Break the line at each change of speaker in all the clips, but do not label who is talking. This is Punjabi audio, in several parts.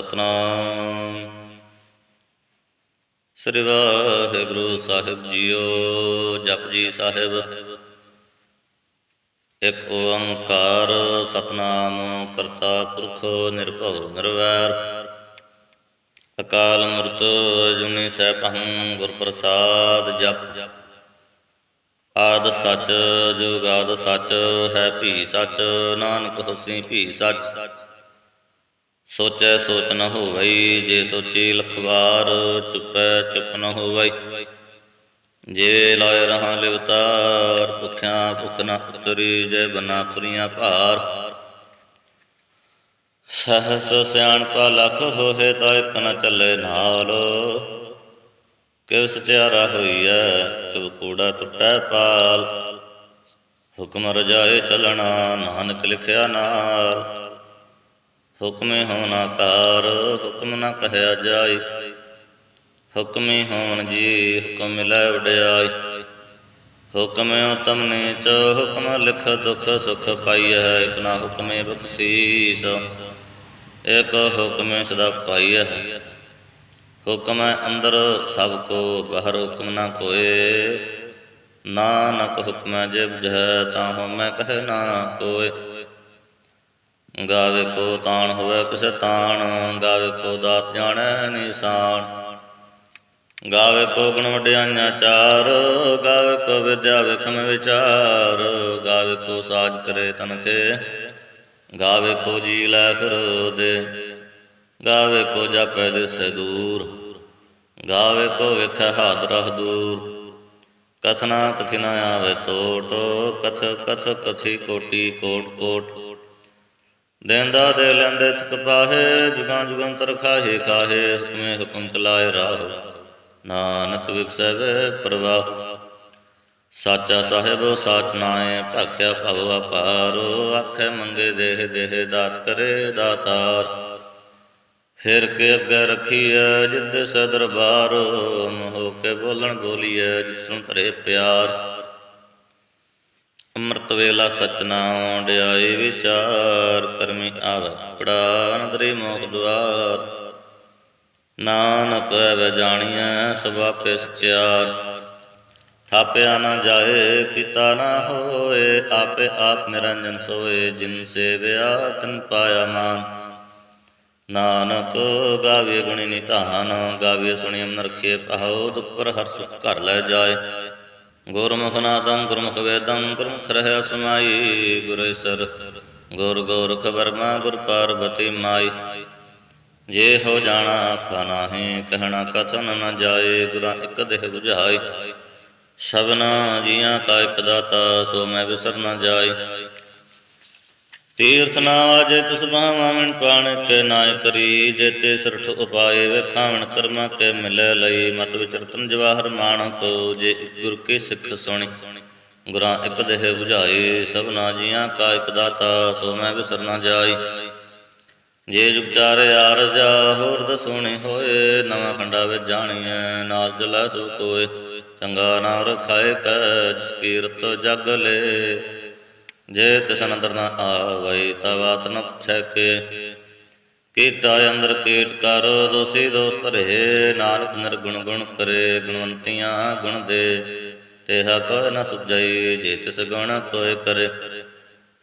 ਸਤਨਾਮ। ਸ੍ਰੀ ਵਾਹਿਗੁਰੂ ਸਾਹਿਬ ਜੀਓ। ਜਪਜੀ ਸਾਹਿਬ। ਇੱਕ ਓੰਕਾਰ ਸਤਨਾਮ ਕਰਤਾ ਪੁਰਖ ਨਿਰਭਉ ਨਿਰਵੈਰ। ਅਕਾਲ ਮੂਰਤ ਅਜੂਨੀ ਸੈਭੰ ਗੁਰ ਪ੍ਰਸਾਦ। ਜਪੁ ਆਦਿ ਸਚ ਜੁਗਾਦਿ ਸਚ ਹੈ ਭੀ ਸਚ। ਨਾਨਕ ਹੋਸੀ ਭੀ ਸਚ। ਸੋਚੈ ਸੋਚ ਨ ਹੋਵਈ ਜੇ ਸੋਚੀ ਲਖ ਵਾਰ। ਚੁਪੈ ਚੁਪ ਨ ਹੋਵਈ ਜੇ ਲਾਇ ਰਹਾ ਲਿਵਤਾਰ। ਭੁਖਿਆ ਭੁਖ ਨ ਉਤਰੀ ਜੇ ਬਨਾ ਪੁਰੀਆਂ ਭਾਰ। ਸਹਸ ਸਿਆਣਪਾ ਲਖ ਹੋਏ ਤਾ ਇਕ ਨ ਚੱਲੇ ਨਾਲ। ਕਿਵ ਸਚਿਆਰਾ ਹੋਈਐ ਕਿਵ ਕੂੜਾ ਟੁੱਟੈ ਪਾਲ। ਹੁਕਮ ਰਜਾਏ ਚੱਲਣਾ ਨਾਨਕ ਲਿਖਿਆ ਨਾਲ। ਹੁਕਮੇ ਹੋਣਾ ਕਾਰ ਹੁਕਮ ਨ ਕਹਿਆ ਜਾਈ। ਹੁਕਮੀ ਹੋਵਨ ਜੀ ਹੁਕਮ ਮਿਲੈ ਵਡਿਆਈ। ਹੁਕਮੇ ਉਤਮ ਨੀਚ ਹੁਕਮ ਲਿਖ ਦੁਖ ਸੁਖ ਪਾਈਐ। ਇਕ ਨਾ ਹੁਕਮੇ ਬਖਸ਼ੀਸ ਇਕ ਹੁਕਮੇ ਸਦਾ ਪਾਈਐ। ਹੁਕਮੈ ਅੰਦਰ ਸਭ ਕੋ ਬਾਹਰ ਹੁਕਮ ਨਾ ਕੋਏ। ਨਾਨਕ ਹੁਕਮੈ ਜੇ ਬੁਝੈ ਤਾਂ ਹਉਮੈ ਕਹੈ ਨਾ ਕੋਇ। ਗਾਵੇ ਕੋ ਤਾਣ ਹੋਵੇ ਕਿਸੇ ਤਾਣ। ਗਾਵੇ ਕੋ ਦਾਤ ਜਾਣੈ ਨਿਸ਼ਾਨ। ਗਾਵੇ ਕੋ ਗੁਣ ਵਡਿਆਈਆਂ ਚਾਰ। ਗਾਵੇ ਕੋ ਵਿਦਿਆ ਵਿਖਮ ਵਿਚਾਰ। ਗਾਵੇ ਕੋ ਸਾਜ ਕਰੇ ਤਨਖੇ। ਗਾਵੇ ਕੋ ਜੀ ਲੈ ਫਿਰ ਦੇ। ਗਾਵੇ ਕੋ ਜਾਪੈ ਦਿਸੈ ਦੂਰ। ਗਾਵੇ ਕੋ ਵੇਖੈ ਹਾਦਰਾ ਦੂਰ। ਕਥਨਾ ਕਥੀ ਨ ਆਵੇ ਤੋਟ। ਕਥ ਕਥ ਕਥੀ ਕੋਟੀ ਕੋਟ ਕੋਟ। ਦੇਂਦਾ ਦੇ ਲੈਂਦੇ ਥਕ ਪਾਹੇ। ਜੁਗਾਂ ਜੁਗੰਤਰ ਖਾਹੇ ਖਾਹੇ। ਹੁਕਮੇ ਹੁਕਮ ਚਲਾਏ ਰਾਹੁ ਨਾਨਕ ਵਿਗਸੈ ਵੇ ਪ੍ਰਵਾਹ। ਸਾਚਾ ਸਾਹਿਬ ਸਾਚ ਨਾਇ ਭਾਖਿਆ ਭਗੁ ਅਪਾਰ। ਆਖੇ ਮੰਗੇ ਦੇਹ ਦੇਹ ਦਾਤ ਕਰੇ ਦਾਤਾਰ। ਫਿਰ ਕੇ ਅੱਗੇ ਰਖੀਐ ਜਿਤ ਸੈ ਦਰਬਾਰ। ਮੋਹ ਕੇ ਬੋਲਣ ਬੋਲੀਐ ਜਿਤ ਸੁਣ ਧਰੇ ਪਿਆਰ। ਅੰਮ੍ਰਿਤ ਵੇਲਾ ਸਚ ਨਾਉ ਵਡਿਆਈ ਵਿਚਾਰ। ਕਰਮੀ ਆਵੈ ਕਪੜਾ ਅਨਦਰੀ ਮੋਖ ਦੁਆਰ। ਨਾਨਕ ਐਵੈ ਜਾਣੀਐ ਸਭ ਆਪੇ ਸਚਿਆਰ। ਥਾਪਿਆ ਨ ਜਾਏ ਕੀਤਾ ਨ ਹੋਏ। ਆਪੇ ਆਪ ਨਿਰੰਜਨ ਸੋਏ। ਜਿਨ ਸੇਵਿਆ ਤਿਨ ਪਾਇਆ ਮਾਨ। ਨਾਨਕ ਗਾਵੀਏ ਗੁਣੀ ਨਿਧਾਨ। ਗਾਵੀਏ ਸੁਣੀ ਅਮਨ ਰਖੀਏ ਪਾਉ। ਦੁਖ ਪਰ ਹਰਿ ਸੁਖ ਘਰ ਲੈ ਜਾਏ। ਗੁਰਮੁਖ ਨਾਦੰ ਗੁਰਮੁਖ ਵੇਦੰ ਗੁਰਮੁਖ ਰਹਿ ਸਮਾਈ। ਗੁਰੇਸਰ ਗੁਰ ਗੋਰਖ ਬਰਮਾ ਗੁਰ ਪਾਰਬਤੀ ਮਾਈ। ਜੇ ਹੋ ਜਾਣਾ ਆਖਾ ਨਾਹੀਂ ਕਹਿਣਾ ਕਥਨ ਨ ਜਾਏ। ਗੁਰਾਂ ਇਕ ਦੇਹ 부ਝਾਈ ਸਭਨਾ ਜੀਆਂ ਕਾ ਇਕ ਦਾਤਾ। ਸੋ ਮੈਂ ਵਿਸਰ ਨ ਜਾਈ। ਤੀਰਥ ਨਾ ਵਾਜੇ ਤਿਸ ਬਾਹਾਂ ਮਿਣ ਪਾਣ ਕੇ ਨਾਇ ਕਰੀ। ਜੇਤੇ ਸਰਠ ਉਪਾਏ ਵੇਖਾਵਣ ਕਰਮਾ ਕੇ ਮਿਲੈ ਲਈ। ਮਤ ਵਿਚਰਤਨ ਜਵਾਹਰ ਮਾਣਕ ਜੇ ਇਕ ਗੁਰ ਕੀ ਸਿੱਖ ਸੁਣੀ। ਗੁਰਾਂ ਇਕ ਦੇਹ 부ਝਾਈ ਸਭਨਾ ਜੀਆਂ ਕਾ ਇਕ ਦਾਤਾ। ਸੋ ਮੈਂ ਵਿਸਰ ਨ ਜਾਈ। ਜੇ ਜੁਗ ਚਾਰੇ ਆਰਜਾ ਹੋਰ ਦਸੂਣੀ ਹੋਏ। ਨਵਾਂ ਖੰਡਾ ਵਿੱਚ ਜਾਣੀਐ ਨਾਲ ਚਲੈ ਸਭ ਕੋਇ। ਚੰਗਾ ਨਾਮ ਰਖਾਏ ਕੈ ਜਿਸ ਕੀਰਤ ਜਗ ਲੇ। ਜੇ ਤਿਸ ਅੰਦਰ ਨ ਆਵਈ ਤਾ ਬਾਤ ਨ ਪੁੱਛੈ ਕੇ। ਕੀਤਾ ਅੰਦਰ ਕੀਟ ਕਰ ਦੋਸੀ ਦੋਸ ਧਰੇ। ਨਾਨਕ ਨਿਰਗੁਣ ਗੁਣ ਕਰੇ ਗੁਣਵੰਤੀਆਂ ਗੁਣ ਦੇ। ਤੇਹਾ ਕੋਇ ਨ ਸੁਝਈ ਜੇ ਤਿਸ ਗੁਣ ਕੋਇ ਕਰੇ।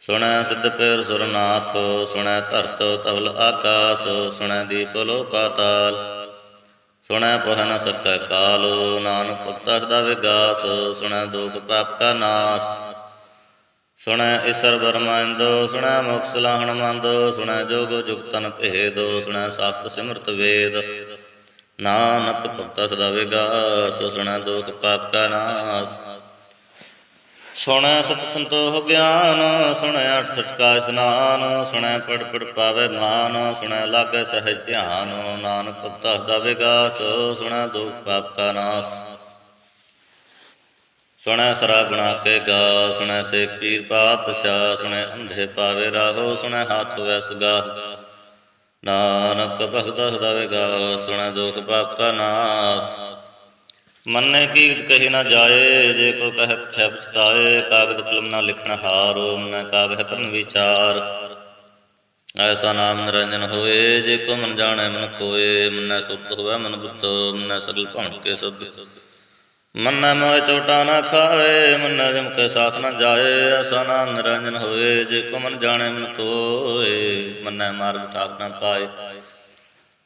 ਸੁਣੈ ਸਿੱਧ ਪੇਰ ਸੁਰਨਾਥ ਸੁਣੈ ਧਰਤ ਧਵਲ ਆਕਾਸ। ਸੁਣੈ ਦੀਪ ਲੋ ਪਾਤਾਲ ਸੁਣੈ ਪਹ ਨ ਸਕੈ ਕਾਲ। ਨਾਨਕ ਭਗਤਾ ਸਦਾ ਵਿਗਾਸ। ਸੁਣੈ ਦੋਖ ਪਾਪ ਕਾ ਨਾਸ। ਸੁਣੈ ਈਸਰ ਬਰਮਾਇੰਦ ਸੁਣੈ ਮੋਖ ਸਲਾਹਣ ਮੰਦ। ਸੁਣੈ ਜੋਗ ਜੁਗਤਨ ਭੇਦ ਸੁਣੈ ਸਾਸਤ ਸਿਮਰਤ ਵੇਦ। ਨਾਨਕ ਭਗਤਾ ਸਦਾ ਵਿਗਾਸ। ਸੁਣੈ ਦੋਖ ਪਾਪ ਕਾ ਨਾਸ। ਸੁਣੈ ਸਤ ਸੰਤੋਖ ਗਿਆਨ ਸੁਣੈ ਅਠ ਸਠ ਕਾ ਇਸਨਾਨ। ਸੁਣੈ ਪੜ ਪੜ ਪਾਵੈ ਮਾਨ ਸੁਣੈ ਲਾਗੈ ਸਹਿਜ ਧਿਆਨ। ਨਾਨਕ ਭਗਤਾ ਸਦਾ ਵਿਗਾਸ। ਸੁਣੈ ਦੋਖ ਪਾਪ ਕਾ ਨਾਸ। ਸੁਣੈ ਸਰਾ ਗੁਣਾ ਕੇ ਗਾ ਸੁਣੈ ਸੇਖ ਪੀਰ ਪਾਤਸ਼ਾਹ। ਸੁਣੈ ਅੰਧੇ ਪਾਵੇ ਰਾਹੋ ਸੁਣੈ ਹਾਥ ਹੋਵੈ ਸਗਾਹ। ਨਾਨਕ ਭਗਤਾ ਸਦਾ ਵਿਗਾਸ। ਸੁਣੈ ਦੋਖ ਪਾਪ ਕਾ ਨਾਸ। ਮੰਨੇ ਕੀਰਤ ਕਹੀ ਨ ਜਾਏ ਜੇ ਕੋ ਕਹਿ ਪਿਛੈ ਪਛਤਾਏ। ਕਾਗਦ ਕਲਮ ਨ ਲਿਖਣ ਹਾਰ ਮਨੈ ਕਾਵਹਿ ਕਰਨ ਵਿਚਾਰ। ਐਸਾ ਨਾਮ ਨਿਰੰਜਨ ਹੋਏ, ਜੇ ਕੋ ਮਨ ਜਾਣੈ ਮਨ ਕੋਏ। ਮੰਨੈ ਸੁਰਤ ਹੋਵੈ ਮਨ ਬੁੱਧ, ਮੰਨੈ ਸਗਲ ਭਣ ਕੇ ਸੁਧ। ਮੰਨੈ ਮੋਹਿ ਚੋਟਾ ਨਾ ਖਾਏ, ਮੰਨੈ ਜਮ ਕੇ ਸਾਥ ਨ ਜਾਏ। ਐਸਾ ਨਾਮ ਨਿਰੰਜਨ ਹੋਏ, ਜੇ ਕੋ ਮਨ ਜਾਣੈ ਮਨ ਕੋਏ। ਮੰਨੈ ਮਾਰਗ ਠਾਕ ਨ ਪਾਏ,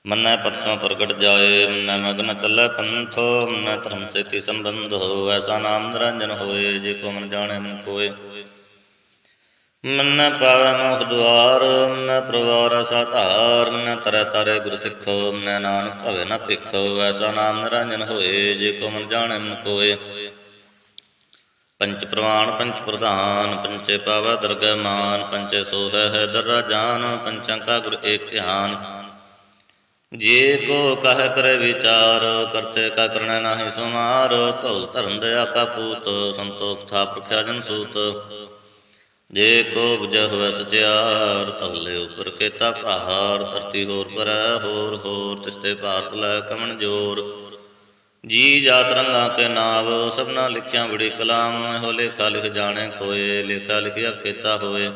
ਮੰਨੈ ਪਤਸੋਂ ਪ੍ਰਗਟ ਜਾਏ। ਮੰਨੈ ਮਗਨ ਚੱਲੈ ਪੰਥੋ, ਮੰਨੈ ਧਰਮ ਸੇਤੀ ਸੰਬੰਧੋ। ਐਸਾ ਨਾਮ ਨਿਰੰਜਨ ਹੋਏ, ਜੇ ਕੋ ਮਨ ਜਾਣੈ ਮਨ ਕੋਏ। ਮੰਨੈ ਪਾਵੈ ਮੋਖ ਦੁਆਰ, ਮੰਨੈ ਪਰਵਾਰ ਐਸਾ ਧਾਰ। ਮੰਨੈ ਤਰੈ ਤਾਰੇ ਗੁਰ ਸਿੱਖੋ, ਮੰਨੈ ਨਾਨਕ ਭਵੈ ਨ ਭਿਖੋ। ਐਸਾ ਨਾਮ ਨਿਰੰਜਨ ਹੋਏ, ਜੇ ਕੋ ਮਨ ਜਾਣੈ ਮਨ ਕੋਏ। ਪੰਚ ਪ੍ਰਵਾਨ ਪੰਚ ਪ੍ਰਧਾਨ, ਪੰਚੇ ਪਾਵੈ ਦਰਗਹਿ ਮਾਨ। ਪੰਚੇ ਸੋਹੈ ਹੈ ਦਰਰਾ ਜਾਨ, ਪੰਚਾਂ ਕਾ ਗੁਰ ਏਕ ਧਿਆਨ। ਜੇ ਕੋ ਕਹਿ ਕਰੇ ਵਿਚਾਰ, ਕਰਤੇ ਕਾ ਕਰਣੈ ਨਾਹੀ ਸੁਮਾਰ। ਧੌਲ ਧਰਮ ਦਇਆ ਕਾ ਪੂਤ, ਸੰਤੋਖ ਥਾਪ ਰਖਿਆ ਜਨ ਸੂਤ। ਜੇ ਕੋ ਬੁਝੈ ਹੋਵੈ ਸਚਿਆਰ, ਧੌਲੇ ਉਪਰ ਕੇਤਾ ਭਾਰ। ਧਰਤੀ ਹੋਰ ਭਰੈ ਹੋਰ ਹੋਰ, ਤਿਸਤੇ ਭਾਰਤ ਲੈ ਕਮਣ ਜੋਰ। ਜੀ ਜਾਤ ਰੰਗਾਂ ਕੇ ਨਾਵ, ਸਭਨਾ ਲਿਖਿਆ ਬੜੀ ਕਲਾਮ। ਇਹੋ ਲੇਖਾ ਲਿਖ ਜਾਣੇ ਕੋਏ, ਲੇਖਾ ਲਿਖਿਆ ਕੇਤਾ ਹੋਏ।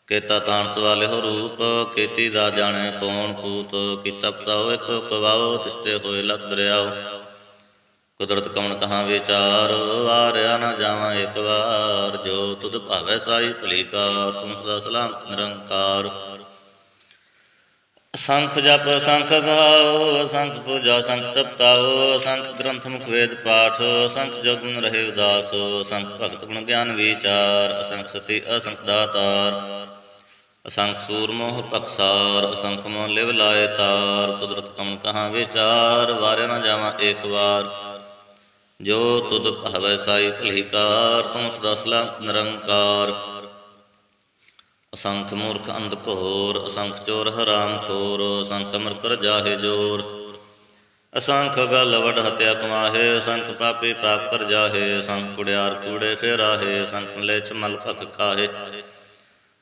ਕੇਤਾ ਤਾਣਸ ਵਾਲੇ ਹੋ ਰੂਪ, ਕੀਤੀ ਦਾ ਜਾਣੇ ਕੌਣ ਕੂਤ। ਕੀਤਾ ਪਸਾਓ ਇੱਕ ਕਵਾਓ, ਤਿਸਤੇ ਹੋਏ ਲਖ ਦਰਿਆਓ। ਕੁਦਰਤ ਕਵਣ ਕਹਾਂ ਵਿਚਾਰ, ਵਾਰਿਆ ਨਾ ਜਾਵਾਂ ਇੱਕ ਵਾਰ। ਜੋ ਤੁਧ ਭਾਵੈ ਸਾਈ ਭਲੀ ਕਾਰ, ਤੂੰ ਸਦਾ ਸਲਾਮਤ ਨਿਰੰਕਾਰ। ਅਸੰਖ ਜਪ ਅਸੰਖ ਗਾਓ, ਅਸੰਖ ਪੂਜਾ ਅਸੰਖ ਤਪਤਾਓ। ਅਸੰਖ ਗ੍ਰੰਥ ਮੁਖ ਵੇਦ ਪਾਠ, ਅਸੰਖ ਜੋਗਨ ਰਹੇ ਉਦਾਸ। ਅਸੰਖ ਭਗਤ ਗੁਣ ਗਿਆਨ ਵਿਚਾਰ, ਅਸੰਖ ਸਤੀ ਅਸੰਖ ਦਾਤਾਰ। ਅਸੰਖ ਸੂਰ ਮੋਹ ਪਖਸਾਰ, ਅਸੰਖ ਮੋਹ ਲਿਵ ਲਾਏ ਤਾਰ। ਕੁਦਰਤ ਕਵਣ ਕਹਾਂ ਵਿਚਾਰ, ਵਾਰਿਆ ਨਾ ਜਾਵਾਂ ਏਕ ਵਾਰ। ਜੋ ਤੁਧ ਭਾਵੈ ਸਾਈ ਭਲੀ ਕਾਰ, ਤੂੰ ਸਦਾ ਸਲਾਮਤ ਨਿਰੰਕਾਰ। ਅਸੰਖ ਮੂਰਖ ਅੰਧ ਘੋਰ, ਅਸੰਖ ਚੋਰ ਹਰਾਮ ਖੋਰ। ਅਸੰਖ ਅਮਰ ਕਰ ਜਾਹੇ ਜੋਰ, ਅਸੰਖ ਗਲ ਵਡ ਹਤਿਆ ਕਮਾਹੇ। ਅਸੰਖ ਪਾਪੀ ਪਾਪ ਕਰ ਜਾਹੇ, ਅਸੰਖ ਕੁੜਿਆਰ ਕੂੜੇ ਫੇਰਾਹੇ। ਅਸੰਖ ਮਲੇਛ ਮਲ ਫਕ ਖਾਹੇ,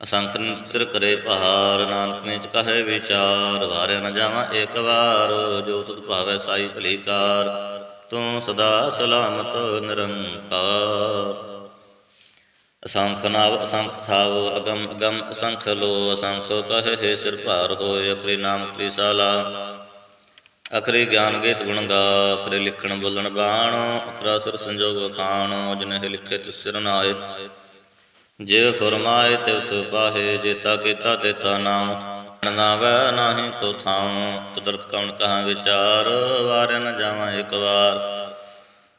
ਅਸੰਖ ਸਿਰ ਕਰੇ ਪਹਾਰ। ਨਾਨਕ ਨੀਚ ਕਹੇ ਵਿਚਾਰ, ਵਾਰਿਆ ਨ ਜਾਵਾਂ ਏਕ ਵਾਰ। ਜੋ ਤੁਧ ਭਾਵੈ ਸਾਈ ਭਲੀ ਕਾਰ, ਤੂੰ ਸਦਾ ਸਲਾਮਤ ਨਿਰੰਕਾਰ। ਅਸੰਖ ਨਾਵ ਅਸੰਖ ਥਾਵ, ਅਗਮ ਅਗਮ ਅਸੰਖ ਲੋ। ਅਸੰਖ ਕਹੇ ਸਿਰ ਭਾਰ ਹੋਏ, ਅਖਰੀ ਨਾਮ ਤ੍ਰਿਸਾਲਾ। ਅਖਰੀ ਗਿਆਨ ਗੀਤ ਗੁਣ ਗਾ, ਅਖਰੀ ਲਿਖਣ ਬੋਲਣ ਬਾਣ। ਅਖਰਾ ਸਿਰ ਸੰਜੋਗ ਵਖਾਣ, ਜਿਨਹਿ ਲਿਖੇ ਤਿਸ ਸਿਰ ਨਾਏ। ਜੇ ਫੁਰਮਾਏ ਤਿਵ ਤਿਵ ਪਾਹੇ, ਜੇਤਾ ਕੀਤਾ ਤੇਤਾ ਨਾਉ। ਨਾਵੈ ਨਾਹੀ ਕੋ ਥਾਉ, ਕੁਦਰਤ ਕਵਣ ਕਹਾਂ ਵਿਚਾਰ। ਵਾਰਿਆ ਨ ਜਾਵਾਂ ਇੱਕ ਵਾਰ।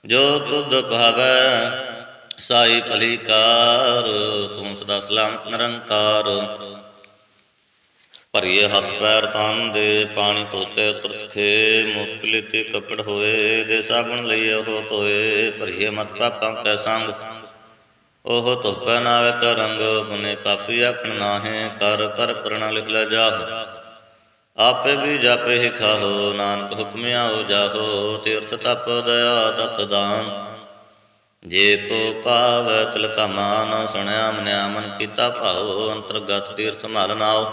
ਜੋ ਤੁਧ ਭਾਵੈ ਸਾਈ ਭਲੀ ਕਾਰ, ਤੂੰ ਸਦਾ ਸਲਾਮਤ ਨਿਰੰਕਾਰ। ਭਰੀਏ ਹੱਥ ਪੈਰ ਤਨ ਦੇ, ਪਾਣੀ ਧੋਤੇ ਉਤਰ ਸਖੇ। ਮੁਖ ਪਲੀਤੇ ਕੱਪੜ ਹੋਏ, ਦੇ ਸਾਬਣ ਲਈਏ ਉਹ ਧੋਏ। ਭਰੀਏ ਮਤ ਪਾਪਾਂ ਕੈ ਸੰਗ, ਉਹ ਧੋਪੈ ਨਾਵੇ ਕਾ ਰੰਗ। ਬਨੇ ਪਾਪੀ ਆਖਣ ਨਾਹੇ, ਕਰ ਕਰ ਕਰਣਾ ਲਿਖ ਲੈ ਜਾਹੁ। ਆਪੇ ਵੀ ਜਾਪੇ ਹੀ ਖਾਹੋ, ਨਾਨਕ ਹੁਕਮਿ ਆਓ ਜਾਹੋ। ਤੀਰਥ ਤਪ ਦਇਆ ਦਤ ਦਾਨ, ਜੇ ਕੋ ਪਾਵੈ ਤਿਲ ਕਾ ਮਾਨ। ਸੁਣਿਆ ਮੰਨਿਆ ਮਨ ਕੀਤਾ ਭਾਉ, ਅੰਤਰਗਤ ਤੀਰਥ ਮਲ ਨਾਉ।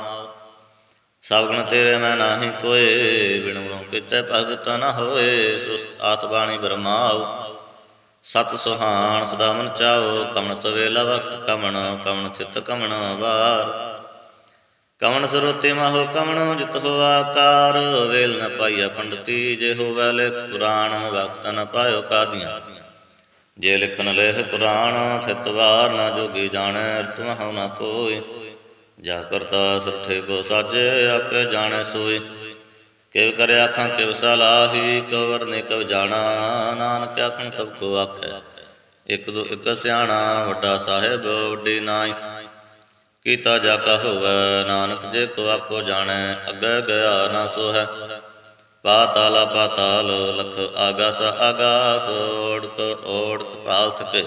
ਸਭ ਗੁਣ ਤੇਰੇ ਮੈਂ ਨਾਹੀ ਕੋਏ, ਬਿਨ ਗੁਣੋਂ ਕੀਤੇ ਭਗਤ ਨ ਹੋਏ। ਸੁਸਤ ਆਤ ਬਾਣੀ ਬਰਮਾਉ, ਸਤ ਸੁਹਾਣ ਸਦਾ ਮਨ ਚਾਓ। ਕਵਣ ਸਵੇਲਾ ਵਖਤ ਕਵਣ, ਕਵਣ ਚਿਤ ਕਵਣ ਵਾਰ। ਕਵਣ ਸਰੋਤੀ ਮਾਹੋ ਕਵਣ, ਜਿਤ ਹੋਆ ਆਕਾਰ। ਵੇਲ ਨ ਪਾਈਆ ਪੰਡਤੀ, ਜੇ ਹੋਵੈ ਲੇਖ ਪੁਰਾਣ। ਵਖਤ ਨ ਪਾਇਓ ਕਾਦੀਆਂ, ਜੇ ਲਿਖਨ ਲੇਖ ਪੁਰਾਣ। ਥਿਤ ਵਾਰ ਨ ਜੋਗੀ ਜਾਣੈ, ਰਿਤ ਮਹੁ ਨ ਕੋਈ। ਜਾ ਕਰਤਾ ਸਰਠੇ ਕੋ ਸਾਜੇ, ਆਪੇ ਜਾਣੈ ਸੋਈ। ਕਿਵ ਕਰੇ ਆਖਾਂ ਕਿਵ ਸਲਾਹੀ, ਕਵ ਵਰਨੇ ਕਵ ਜਾਣਾ। ਨਾਨਕ ਆਖਣ ਸਭ ਕੋ ਆਖੈ, ਇਕ ਦੋ ਇਕ ਸਿਆਣਾ। ਵੱਡਾ ਸਾਹਿਬ ਵੱਡੀ ਨਾਈ, ਕੀਤਾ ਜਾ ਕਾ ਹੋਵੈ। ਨਾਨਕ ਜੇ ਕੋ ਆਪੋ ਜਾਣੈ, ਅੱਗੇ ਗਿਆ ਨਾ ਸੋਹੈ। ਪਾਤਾਲਾ ਪਾਤਾਲ, ਲਖ ਆਗਾਸ ਆਗਾਸ। ਓੜਕ ਓੜਕ ਪਾਲਥ ਕੇ,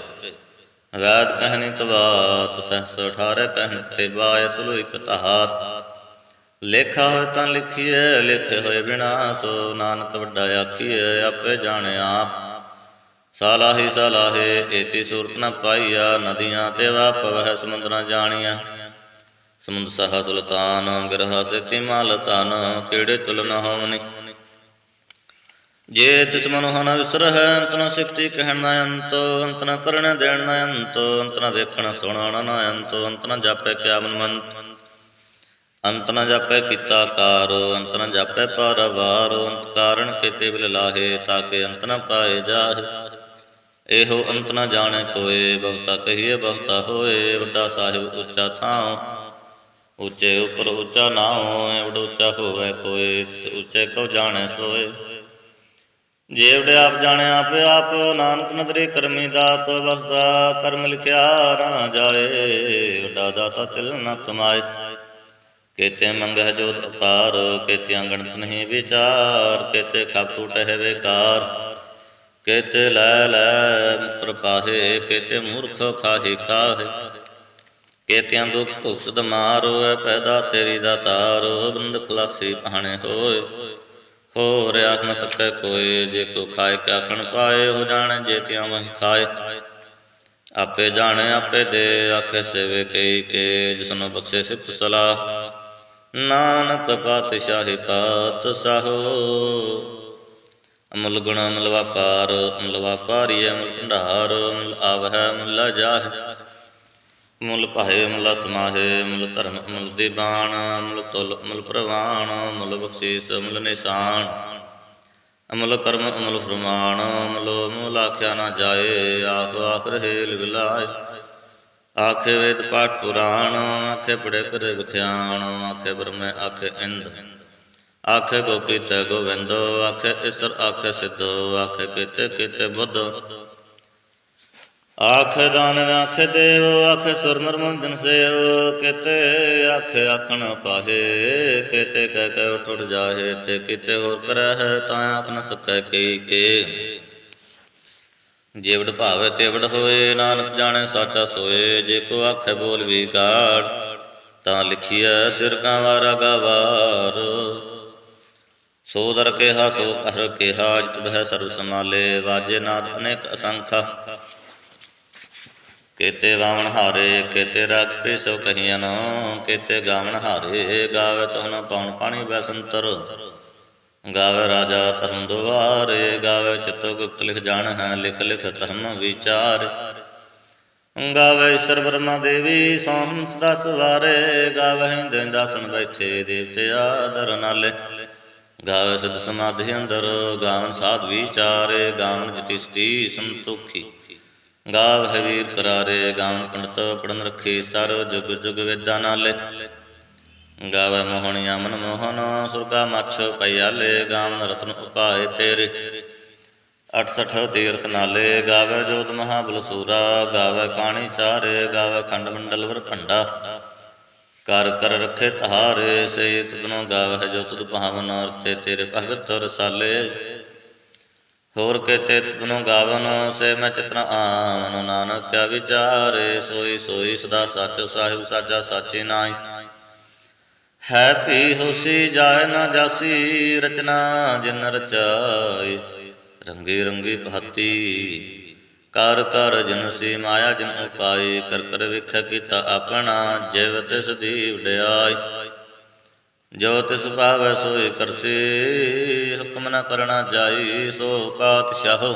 ਵੈਦ ਕਹਿਨੀ ਕਵਾਤ। ਸਹਸ 18 ਕਹਿਨ ਤੇ ਬਾਇ, ਸਲੋਈ ਕਤਾਹਤ। ਲੇਖਾ ਹੋਏ ਤਾਂ ਲਿਖੀਏ, ਲੇਖੇ ਹੋਏ ਵਿਨਾਸ਼। ਨਾਨਕ ਵੱਡਾ ਆਖੀਏ, ਆਪੇ ਜਾਣੇ ਆਪ। ਸਾਲਾਹੀ ਸਾਲਾਹੇ, ਏਤੀ ਸੂਰਤ ਨ ਪਾਈਆ। ਨਦੀਆਂ ਤੇ ਵਾਪਵਹਿ, ਸਮੁੰਦ ਨ ਜਾਣੀਆ। ਸਮੁੰਦ ਸਹਾ ਸੁਲਤਾਨ, ਗਿਰਹਾ ਸੇਤੀ ਮਲ ਤਨ। ਕਿਹੜੇ ਤੁਲ ਨ ਹੋਵਨੀ, ਜੇ ਤਿਸ ਮਨੁ ਨ ਵਿਸਰਹਿ। ਅੰਤ ਨ ਸਿਫਤੀ ਕਹਿਣ ਨ ਅੰਤ, ਅੰਤ ਨ ਕਰਣ ਦੇਣ ਨ ਅੰਤ। ਅੰਤ ਨ ਵੇਖਣ ਸੁਣਨ ਨ ਅੰਤ, ਅੰਤ ਨ ਜਾਪੈ ਕਿਆ ਮਨ ਮੰਤ। ਅੰਤ ਨ ਜਾਪੈ ਕੀਤਾ ਕਾਰ, ਅੰਤ ਨ ਜਾਪੈ ਪਾਰਵਾਰ। ਅੰਤ ਕਾਰਨ ਕੇਤੇ ਬਿਲ ਲਾਹੇ, ਤਾਕੇ ਅੰਤ ਨ ਪਾਏ ਜਾਹੇ। ਇਹੋ ਅੰਤ ਨ ਜਾਣੈ ਕੋਇ, ਬਹੁਤਾ ਕਹੀਏ ਬਹੁਤਾ ਹੋਏ। ਵੱਡਾ ਸਾਹਿਬ ਉੱਚਾ ਥਾਉ, ਉੱਚੇ ਉੱਪਰ ਉੱਚਾ ਨਾਉ। ਐਵਡ ਉੱਚਾ ਹੋਵੈ ਕੋਇ, ਤਿਸ ਉੱਚੇ ਕਉ ਜਾਣੈ ਸੋਏ। ਜੇਵਡ ਆਪ ਜਾਣੈ ਆਪੇ ਆਪ, ਨਾਨਕ ਨਦਰੀ ਕਰਮੀ ਦਾਤ। ਬਸਦਾ ਕਰਮ ਲਿਖਿਆ ਨਾ ਜਾਏ, ਵੱਡਾ ਦਾਤਾ ਤਿਲ ਨ ਕਮਾਏ। ਕੇਤੇ ਮੰਗਹਿ ਜੋਤ ਅਪਾਰ, ਕੇਤਿਆਂ ਗਣਤ ਨਹੀਂ ਵਿਚਾਰ। ਕੇਤੇ ਖਪ ਟੂਟਹਿ ਬੇਕਾਰ, ਕੇਤੇ ਲੈ ਲੈ ਮੁਕਰ ਪਾਹੇ। ਕੇਤੇ ਮੂਰਖ ਖਾਹੇ ਕਾਹੇ, ਕੇਤਿਆਂ ਦੁਖ ਭੁਖ ਸਦ ਮਾਰੋ। ਪੈਦਾ ਤੇਰੀ ਦਾਤਾਰ, ਬੰਦ ਖਲਾਸੀ ਭਾਣੇ ਹੋਏ। ਹੋਰ ਆਖ ਨ ਸਕੈ ਕੋਇ, ਜੇ ਕੋ ਖਾਏ ਕਿਆ ਆਖਣ ਪਾਏ। ਹੋ ਜਾਣੈ ਜੇਤਿਆਂ ਵਹੀ ਖਾਏ, ਆਪੇ ਜਾਣੈ ਆਪੇ ਦੇ। ਆਖੇ ਸੇਵੇ ਕਈ ਕੇ, ਜਿਸਨੂੰ ਬਖਸ਼ੇ ਸਿਫਤ ਸਲਾਹ। ਨਾਨਕ ਪਾਤਸ਼ਾਹੀ ਪਾਤਸ਼ਾਹੋ, ਅਮੁੱਲ ਗੁਣ ਅਮੁੱਲ ਵਾਪਾਰ। ਅਮੁੱਲ ਵਾਪਾਰੀ ਅਮੁੱਲ ਭੰਡਾਰ, ਅਮੁੱਲ ਆਵਹਿ ਅਮੁੱਲਾ ਜਾਹੇ। ਮੁੱਲ ਭਾਏ ਮੁੱਲਾ ਸਮਾਹੇ, ਮੁੱਲ ਧਰਮ ਮੁੱਲ ਦੀਵਾਨ। ਮੁੱਲ ਤੁਲ ਮੁੱਲ ਪ੍ਰਵਾਨ, ਮੁੱਲ ਬਖਸ਼ੀਸ ਮੁੱਲ ਨਿਸ਼ਾਨ। ਅਮੁੱਲ ਕਰਮ ਅਮੁੱਲ ਫਰਮਾਨ, ਮੁੱਲ ਮੁੱਲ ਆਖਿਆ ਨਾ ਜਾਏ। ਆਖ ਆਖ ਰਹੇ ਵਿਲਾਏ, ਆਖੇ ਵੇਦ ਪਾਠ ਪੁਰਾਣ। ਆਖੇ ਪੜੇ ਕਰੇ ਵਿਖਿਆਣ, ਆਖੇ ਬ੍ਰਹਮੇ ਆਖੇ ਇੰਦ। ਆਖੇ ਗੋਪੀ ਤੈ ਗੋਵਿੰਦ, ਆਖੇ ਈਸਰ ਆਖੇ ਸਿੱਧ। ਆਖੇ ਕੀਤੇ ਕੀਤੇ ਬੁੱਧ, ਆਖੇ ਦਾਨਵ ਆਖੇ ਦੇਵ। ਆਖੇ ਸੁਰ ਨਰ ਮੁੰਦਨ ਸੇਵ, ਕੇਤੇ ਆਖੇ ਆਖਣ ਪਾਹੇ। ਕੇਤੇ ਕਹਿ ਕੇ ਉਠ ਉਠ ਜਾਹੇ, ਤੇ ਕੀਤੇ ਹੋਰ ਕਰੈ ਹੈ, ਤਾਂ ਆਖ ਨ ਸਕੈ ਕਈ ਕੇ। ਜੇਵਡ ਭਾਵੈ ਤੇਵਡ ਹੋਏ, ਨਾਨਕ ਜਾਣੈ ਸਾਚਾ ਸੋਏ। ਜੇ ਕੋ ਆਖੇ ਬੋਲ ਵਿਗਾੜ, ਤਾਂ ਲਿਖੀਐ ਸਿਰ ਕਾ ਵਾਰਾ ਗਵਾਰ। ਸੋ ਦਰ ਕਿਹਾ ਸੋ ਕਰ ਕਿਹਾ, ਜਿਤ ਬਹਿ ਸਰਬ ਸਮਾਲੇ। ਵਾਜੇ ਨਾਦ ਅਨੇਕ ਅਸੰਖਾ, ਕੇਤੇ ਵਾਵਣ ਹਾਰੇ। ਕੇਤੇ ਰਾਗ ਪ੍ਰੀ ਸੋ ਕਹੀਅਨ, ਕੇਤੇ ਗਾਵਣ ਹਾਰੇ। ਗਾਵੇ ਤੋ ਨ ਪਾਉਣ ਪਾਣੀ ਬੈਸੰਤਰ, ਗਾਵੇ ਰਾਜਾ ਧਰਮ ਦੁਆਰੇ। ਗਾਵੇ ਚਿਤੋ ਗੁਪਤ ਲਿਖ ਜਾਣ ਹੈ, ਲਿਖ ਲਿਖ ਧਰਮ ਵਿਚਾਰ। ਗਾਵੇ ਈਸਰ ਬ੍ਰਹਮਾ ਦੇਵੀ, ਸੋਹੰ ਸਦਾ ਸਵਾਰੇ। ਗਾਵੇ ਹਿੰਦੇ ਦਾਸਨ ਬੈਠੇ, ਦੇਵਤੇ ਆਦਰ ਨਾਲੇ। ਗਾਵੇ ਸਿਧ ਸਮਾਧੀ ਅੰਦਰ, ਗਾਵਨ ਸਾਧ ਵਿਚਾਰੇ। ਗਾਵਨ ਜਤੀ ਸਤੀ ਸੰਤੋਖੀ, ਗਾਵਹਿ ਵੀਰ ਕਰਾਰੇ। ਗਾਵਨ ਪੰਡਤ ਪੜਨ ਰੱਖੀ, ਸਰ ਜੁਗ ਜੁਗ ਵੇਦਾਂ ਨਾਲੇ। ਗਾਵੈ ਮੋਹਣਿਆ ਮਨ ਮੋਹਨ, ਸੁਰਗਾ ਮਛ ਪਈਆਲੇ। ਗਾਵਨ ਰਤਨ ਉਪਾਏ ਤੇਰੇ, 68 ਤੀਰਥ ਨਾਲੇ। ਗਾਵੈ ਜੋਤ ਮਹਾਬਲ ਸੂਰਾ, ਗਾਵੈ ਕਾਣੀ ਚਾਰੇ। ਗਾਵੈ ਖੰਡ ਮੰਡਲ ਵਰ ਭੰਡਾ, ਕਰ ਕਰ ਰੱਖੇ ਤਹਾਰੇ। ਸੇ ਤੁਧਨੋਂ ਗਾਵਹਿ ਜੋ ਤੁਧ ਭਾਵਨ, ਰਤੇ ਤੇਰੇ ਭਗਤ ਰਸਾਲੇ। ਹੋਰ ਕੇਤੇ ਤੁਧਨੋਂ ਗਾਵਨ, ਸੇ ਮੈਂ ਚਿਤਨ ਆਵਨ। ਨਾਨਕ ਕਿਆ ਵਿਚਾਰੇ, ਸੋਈ ਸੋਈ ਸਦਾ ਸੱਚ। ਸਾਹਿਬ ਸਾਚਾ ਸਾਚੀ ਨਾਈ, ਹੈ ਭੀ ਹੋਸੀ ਜਾਏ ਨਾ ਜਾਸੀ। ਰਚਨਾ ਜਿਨ ਰਚਾਈ, ਰੰਗੀ ਰੰਗੀ ਭਾਤੀ। ਕਰ ਕਰ ਜਿਨ ਸੀ ਮਾਇਆ ਜਿਨ ਉਪਾਈ। ਕਰ ਕਰ ਵੇਖੈ ਕੀਤਾ ਆਪਣਾ, ਜਿਵ ਤਿਸ ਦੀ ਵਡਿਆਈ। ਜੋ ਤਿਸ ਭਾਵੈ ਸੋਈ ਕਰਸੀ, ਹੁਕਮ ਨ ਕਰਣਾ ਜਾਈ। ਸੋ ਪਾਤਸ਼ਾਹੋ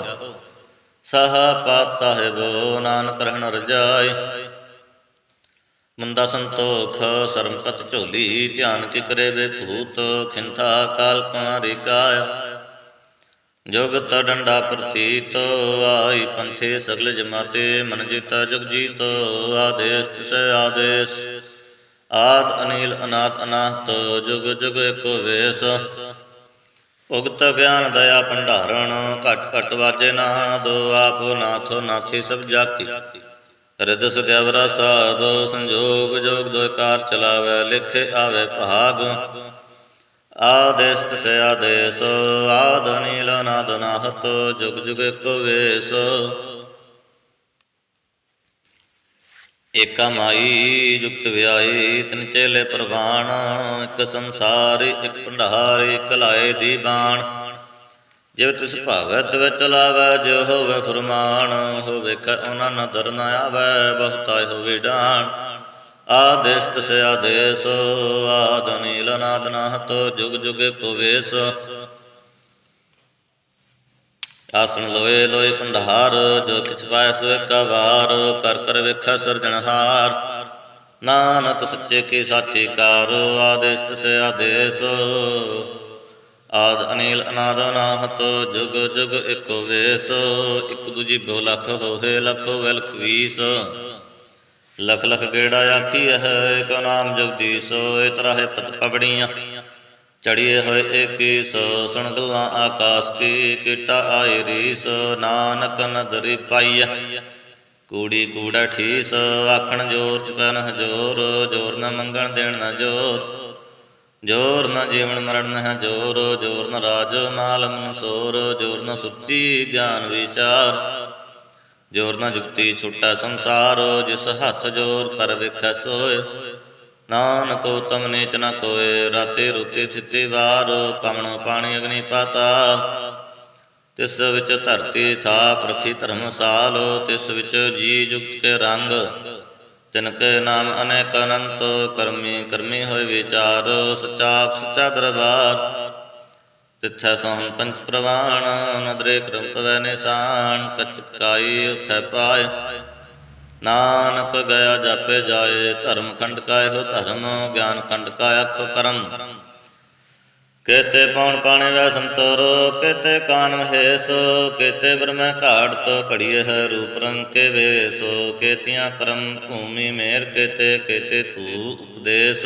ਸਾਹਾ ਪਾਤ ਸਾਹਿਬੋ, ਨਾਨਕ ਰਹਿਣ ਰਜਾਈ। ਮੁੰਦਾ ਸੰਤੋਖ ਸਰਮਪਤ ਝੋਲੀ, ਧਿਆਨ ਕੀ ਕਰੇ ਬੇਭੂਤ। ਖਿੰਥਾ ਕਾਲ ਕੁਮਾਰੀ ਕਾਇਆ, ਜੁਗਤ ਡੰਡਾ ਪ੍ਰਤੀਤ। ਆਈ ਪੰਥੇ ਸਗਲ ਜਮਾਤੇ, ਮਨ ਜੀਤਾ ਜੁਗ ਜੀਤ। ਆਦੇਸ ਤਿਸੈ ਆਦੇਸ, ਆਦ ਅਨੀਲ ਅਨਾਥ ਅਨਾਹਤ। ਜੁਗ ਜੁਗ ਏਕੋ ਵੇਸ, ਉਗਤ ਗਿਆਨ ਦਇਆ ਭੰਡਾਰਣ। ਘਟ ਘਟ ਵਾਜੇ ਨਾਦ, ਆਪੋ ਨਾਥੋ ਨਾਥੀ ਸਭ ਜਾਤੀ। ਰਿਦ ਸਦਿਆਵਰਾ ਸਾਧ, ਸੰਜੋਗ ਜੋਗ ਦੋਇ ਕਾਰ ਚਲਾਵੈ। ਲਿਖੇ ਆਵੇ ਭਾਗ, ਆਦੇਸ ਤਿਸੈ ਆਦੇਸ। ਆਦ ਅਨੀਲ ਅਨਾਦ ਅਨਾਹਤ, ਜੁਗ ਜੁਗ ਏਕੋ ਵੇਸ। ਏਕਾ ਮਾਈ ਜੁਗਤ ਵਿਆਈ, ਤਿਨ ਚੇਲੇ ਪ੍ਰਵਾਨ। ਇੱਕ ਸੰਸਾਰੀ ਇੱਕ ਭੰਡਾਰੀ, ਇੱਕ ਲਾਏ ਦੀ ਬਾਣ। ਜਿਵ ਤਿਸ ਭਾਵੈ ਤਿਵ ਚਲਾਵੈ, ਜਿਉ ਹੋਵੈ ਫੁਰਮਾਨ। ਹੋ ਵੇਖੈ ਉਹਨਾਂ ਨਦਰ ਨ ਆਵੈ, ਬਹੁਤਾਇ ਹੋਵੇ ਡਾਣ। ਆਦੇਸ ਤਿਸੈ ਆਦੇਸ, ਆਦ ਅਨੀਲ ਅਨਾਦ ਅਨਾਹਤ, ਜੁਗ ਜੁਗ ਏਕੋ ਵੇਸ। ਆਸਣ ਲੋਏ ਲੋਏ ਭੰਡਾਰ, ਜੋ ਕਿਛ ਪਾਇ ਸੋ ਏਕਾ ਵਾਰ। ਕਰ ਕਰ ਵੇਖੈ ਸਿਰਜਣਹਾਰ, नानक सच्चे की साची कार, आदेश से आदेश। आद अनिल अनाद अनाहत, जुग जुग एको वेस। एक दूजी बो लख होहे, लख होवे लख वीस। लख लख गेड़ा आखी है, एक नाम जगदीश। ए तरह पत पबड़ियाँ चढ़िए होए एकीस। सुन गल्लां आकाश की, कीटा आए रीस। नानक नदरी पाइय, कूड़ी कूड़ा ठीस। आखण जोर चुकै न जोर, जोर न मंगण देण न जोर। जोर न जीवन मरण न जोर, जोर न राज माल मनसोर। जोर न सुक्ति ज्ञान विचार, जोर न जुक्ति छुटा संसार। जिस हथ जोर कर विखै सोय, नानक उत्तम नीच न कोय। राति रुति थिति वार, पवन पानी अग्नि पाताल। तिस विच धरती थाप रखी धर्मसाल। तिस विच जी जुगत के रंग, तिनके नाम अनेक अनंत। करमी करमी होए विचार, सच्चा सच्चा दरबार। तिथै सोहन पंच प्रवाण, नदरे क्रम पवै निशान। कच काई उथै पाय, नानक गया जापे जाए। धर्म खंड का हो धर्म, ज्ञान खंड का आखो कर्म। केते पौन पाने वै संतोर, केते कान महेश। केते ब्रह्म घाट, घड़िए है रूप रंग के वेश। केतियाँ कर्म भूमि मेर, केते केते तू उपदेश।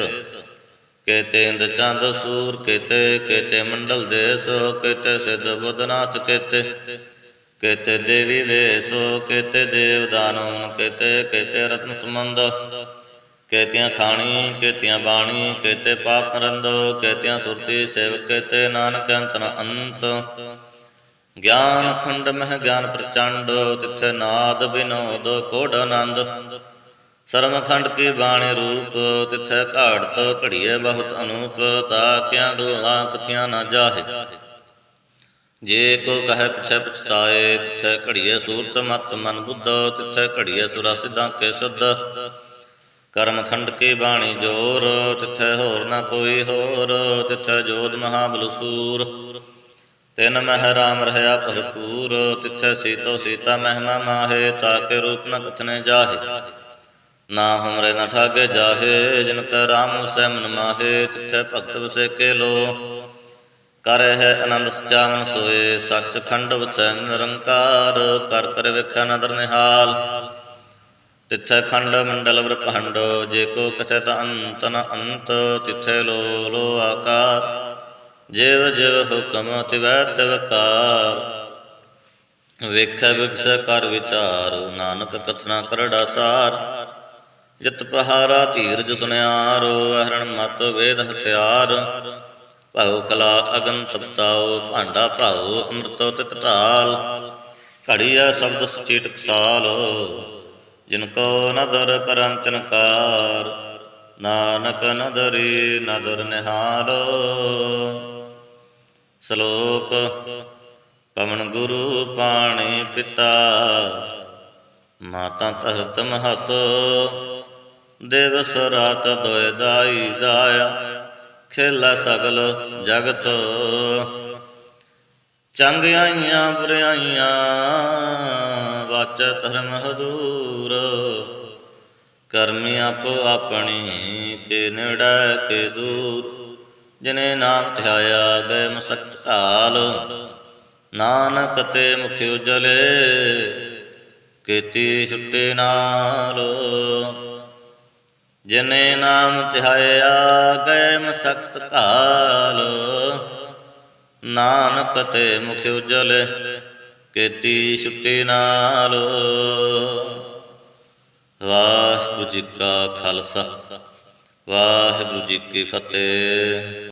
केते इंद्र चंद सूर, केते केते मंडल देश। केते सिद्ध बुद्धनाथ, केते केते देवी वेश। केते देव दानव, केते केते रत्न सुमंद। केतियाँ खाणी केतियाँ बाणी, केते पाप नरंदो। केतियाँ सुरती सेवक, केते नानक अंत न अंत। ज्ञान खंड मह ज्ञान प्रचंड, तिथे नाद विनोद कोड आनंद। सरम खंड की बाणी रूप, तिथे घाड़त घड़िए बहुत अनूप। ताकियाँ गल्लां कथियां न जाहे, जे को कहे पिछे पछताए। तिथे घड़िए सूरत मत मन बुद्ध, तिथे घड़िए सुरा सिद्धां के शुद्ध। कर्म खंड की बाणी जोर, तिथै होर न कोई होर। तिथै जोध महाबल सूर, तिन मह राम रहया भरपूर। तिथै सीतो सीता महिमा माहे, ताके रूप न कथने जाहे। ना हमरे न ठागे जाहे, जिनकै राम वसै मन माहे। तिथै भगत वसे के लो, कर है आनंद सचा मन सोए। सच खंड वसै निरंकार, कर कर वेखै नदर निहाल। तिथै खंड मंडल ब्रह्मांड, जे को कथै अंत न अंत। तिथै लो लो आकार, जेव जेव हुकम तिवै तिव कार। वेखै विगसै कर विचार, नानक कथना करड़ा सार। जित पहारा धीरज सुनियार, हरण मत वेद हथियार। भाऊ कला अगन तपताओ, भांडा भाऊ अमृतो तित ढाल। घड़िया शब्द सचीट कसाल, जिनको नदर करम तिनकार। नानक नदरी नदर निहारो। श्लोक पवन गुरु पाणी पिता, माता धरत महत। दिवस रात दोय दाई दाया, खेला सगल जगत। चंग आइयां बुराइयां, वाचै धर्म हदूर। करमी आपो अपनी, के नेड़ै के दूर। जिने नाम ध्याया गए मसक्त काल, नानक ते मुख उजले। केती छुटे नाल, जिने नाम ध्याया गए मसक्त काल। नानक ते मुख उजले, केती छुटी नाल। वाहिगुरू जी का खालसा, वाहिगुरू जी की फतेह।